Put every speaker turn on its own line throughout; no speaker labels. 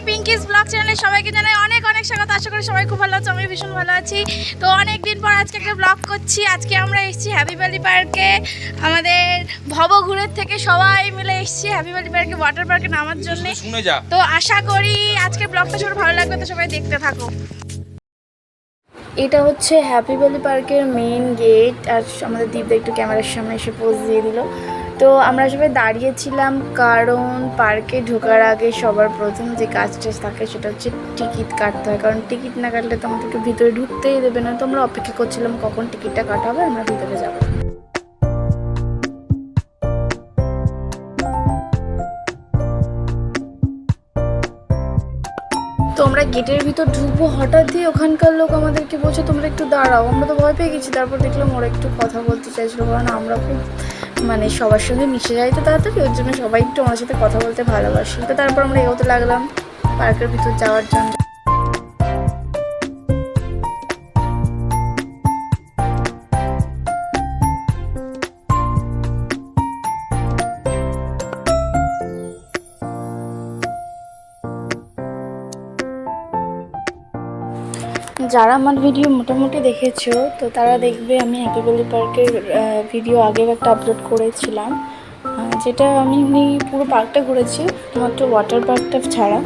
Pinki's blog চ্যানেলে সবাইকে জানাই অনেক অনেক স্বাগত। আশা করি সবাই খুব ভালো আছে, আমি ভীষণ ভালো আছি। তো অনেক দিন পর আজকে একটা ব্লগ করছি। আজকে আমরা এসেছি হ্যাপি ভ্যালি পার্কে। আমাদের ভবঘুরের থেকে সবাই মিলে এসেছি হ্যাপি ভ্যালি পার্কে ওয়াটার পার্কে নামার জন্য। তো আশা করি আজকের ব্লগটা সবার ভালো লাগবে, তো সবাই দেখতে থাকো। এটা হচ্ছে হ্যাপি ভ্যালি পার্কের মেইন গেট। আর আমাদের দীপদা একটু ক্যামেরার সামনে এসে পোজ দিয়ে দিল। তো আমরা সবাই দাঁড়িয়েছিলাম কারণ পার্কে ঢোকার আগে সবার প্রথম যে কাজটা থাকে সেটা হচ্ছে টিকিট কাটতে হয়। কারণ টিকিট না কাটলে তো আমাদেরকে ভিতরে ঢুকতেই দেবে না। তো আমরা অপেক্ষা করছিলাম কখন টিকিটটা কাটা হবে, আমরা ভিতরে যাবো। তো আমরা গেটের ভিতর ঢুকবো, হঠাৎই ওখানকার লোক আমাদেরকে বলছে তোমরা একটু দাঁড়াও। আমরা তো ভয় পেয়ে গেছি। তারপর দেখলাম ওরা একটু কথা বলতে চাইছিলো, কারণ আমরা খুব সবার সঙ্গে মিশে যাই তো তাড়াতাড়ি, ওর জন্য সবাই একটু আমার সাথে কথা বলতে ভালোবাসি। তো তারপর আমরা এগোতে লাগলাম পার্কের ভিতর যাওয়ার জন্য। যারা আমার ভিডিও মোটামুটি দেখেছো তো তারা দেখবে আমি হ্যাপি ভ্যালি পার্কের ভিডিও আগে একটা আপলোড করেছিলাম, যেটা আমি পুরো পার্কটা ঘুরেছি, শুধুমাত্র ওয়াটার পার্কটা ছাড়া।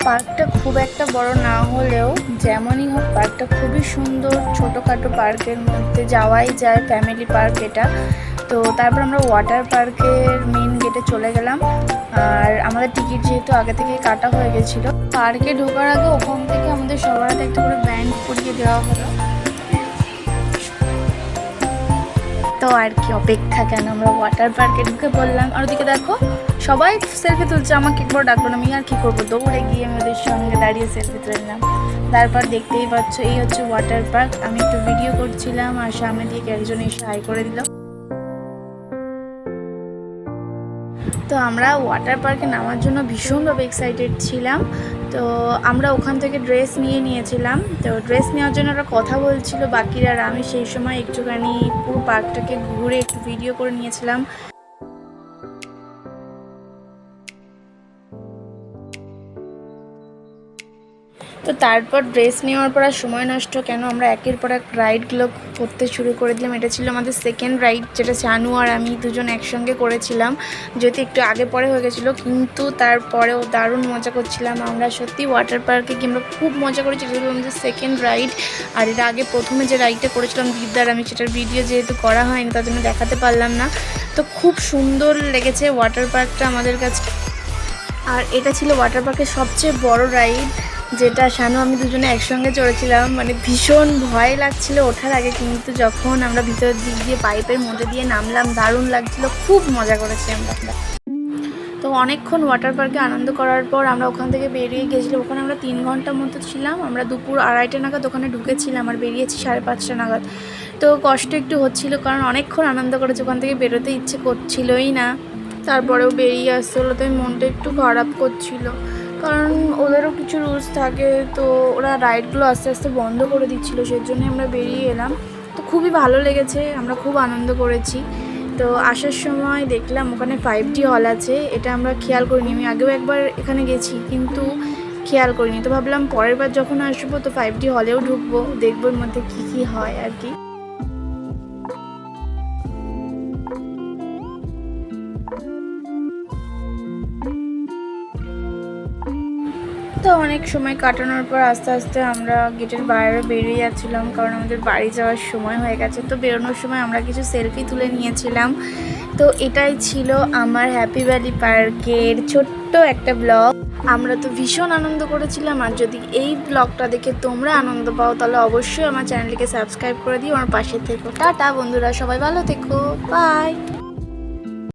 পার্কটা খুব একটা বড় না হলেও যেমনই হোক পার্কটা খুবই সুন্দর। ছোটোখাটো পার্কের মধ্যে যাওয়াই যায়, ফ্যামিলি পার্ক এটা। তো তারপর আমরা ওয়াটার পার্কের মেইন গেটে চলে গেলাম। আর আমাদের টিকিট যেহেতু আগে থেকেই কাটা হয়ে গেছিলো, পার্কে ঢোকার আগে ওখান থেকে আমাদের সবার হাতে একটা করে ব্যান্ড পরিয়ে দেওয়া হলো। তো আর কি অপেক্ষা কেন, আমরা ওয়াটার পার্কে ঢুকে পড়লাম। আর ওদিকে দেখো সবাই সেলফি তুলছে, আমাকে একবার ডাকলো না, আমি আর কী করবো, দৌড়ে গিয়ে আমি ওদের সঙ্গে দাঁড়িয়ে সেলফি তুললাম। তারপর দেখতেই পাচ্ছ এই হচ্ছে ওয়াটার পার্ক। আমি একটু ভিডিও করছিলাম আর সামনে দিয়ে একজন এসে হাই করে দিল। তো আমরা ওয়াটার পার্কে নামার জন্য ভীষণভাবে এক্সাইটেড ছিলাম। তো আমরা ওখান থেকে ড্রেস নিয়েছিলাম। তো ড্রেস নেওয়ার জন্য ওরা কথা বলছিল বাকিরা, আর আমি সেই সময় একটুখানি পুরো পার্কটাকে ঘুরে একটু ভিডিও করে নিয়েছিলাম। তো তারপর ড্রেস নেওয়ার পর আর সময় নষ্ট কেন, আমরা একের পর এক রাইডগুলো করতে শুরু করে দিলাম। এটা ছিল আমাদের সেকেন্ড রাইড, যেটা শানু আর আমি দুজন একসঙ্গে করেছিলাম। যেহেতু একটু আগে পরে হয়ে গেছিলো, কিন্তু তারপরেও দারুণ মজা করছিলাম আমরা। সত্যি ওয়াটার পার্কে গিয়ে আমরা খুব মজা করেছি। এটা ছিল আমাদের সেকেন্ড রাইড। আর এটা আগে প্রথমে যে রাইডটা করেছিলাম দীপদার আমি, সেটার ভিডিও যেহেতু করা হয়নি তার জন্য দেখাতে পারলাম না। তো খুব সুন্দর লেগেছে ওয়াটার পার্কটা আমাদের কাছে। আর এটা ছিল ওয়াটার পার্কের সবচেয়ে বড় রাইড, যেটা শানু আমি দুজনে একসঙ্গে চড়েছিলাম। ভীষণ ভয় লাগছিল ওঠার আগে, কিন্তু যখন আমরা ভিতরের দিক দিয়ে পাইপের মধ্যে দিয়ে নামলাম দারুণ লাগছিল, খুব মজা করেছি আমরা। তো অনেকক্ষণ ওয়াটার পার্কে আনন্দ করার পর আমরা ওখান থেকে বেরিয়ে গেছিলাম। ওখানে আমরা 3 ঘন্টার মতো ছিলাম। আমরা দুপুর 2:30 নাগাদ ওখানে ঢুকেছিলাম আর বেরিয়েছি 5:30 নাগাদ। তো কষ্ট একটু হচ্ছিল, কারণ অনেকক্ষণ আনন্দ করেছি, ওখান থেকে বেরোতে ইচ্ছে করছিলই না। তারপরেও বেরিয়ে আসতে হলো, তাই মনটা একটু খারাপ করছিল, কারণ ওদেরও কিছু রুলস থাকে। তো ওরা রাইডগুলো আস্তে আস্তে বন্ধ করে দিচ্ছিলো, সেই জন্যই আমরা বেরিয়ে এলাম। তো খুবই ভালো লেগেছে, আমরা খুব আনন্দ করেছি। তো আসার সময় দেখলাম ওখানে 5D হল আছে, এটা আমরা খেয়াল করিনি। আমি আগেও একবার এখানে গেছি কিন্তু খেয়াল করিনি। তো ভাবলাম পরের বার যখন আসবো তো 5D হলেও ঢুকবো, দেখবো এর মধ্যে কী হয় আর কি। তো অনেক সময় কাটানোর পর আস্তে আস্তে আমরা গেটের বাইরে বেরিয়ে যাচ্ছিলাম, কারণ আমাদের বাড়ি যাওয়ার সময় হয়ে গেছে। তো বেরোনোর সময় আমরা কিছু সেলফি তুলে নিয়েছিলাম। তো এটাই ছিল আমার হ্যাপি ভ্যালি পার্কের ছোট্ট একটা ব্লগ। আমরা তো ভীষণ আনন্দ করেছিলাম। আর যদি এই ব্লগটা দেখে তোমরা আনন্দ পাও তাহলে অবশ্যই আমার চ্যানেলটিকে সাবস্ক্রাইব করে দিও, আমার পাশে থেকো। টাটা বন্ধুরা, সবাই ভালো থেকো, বাই।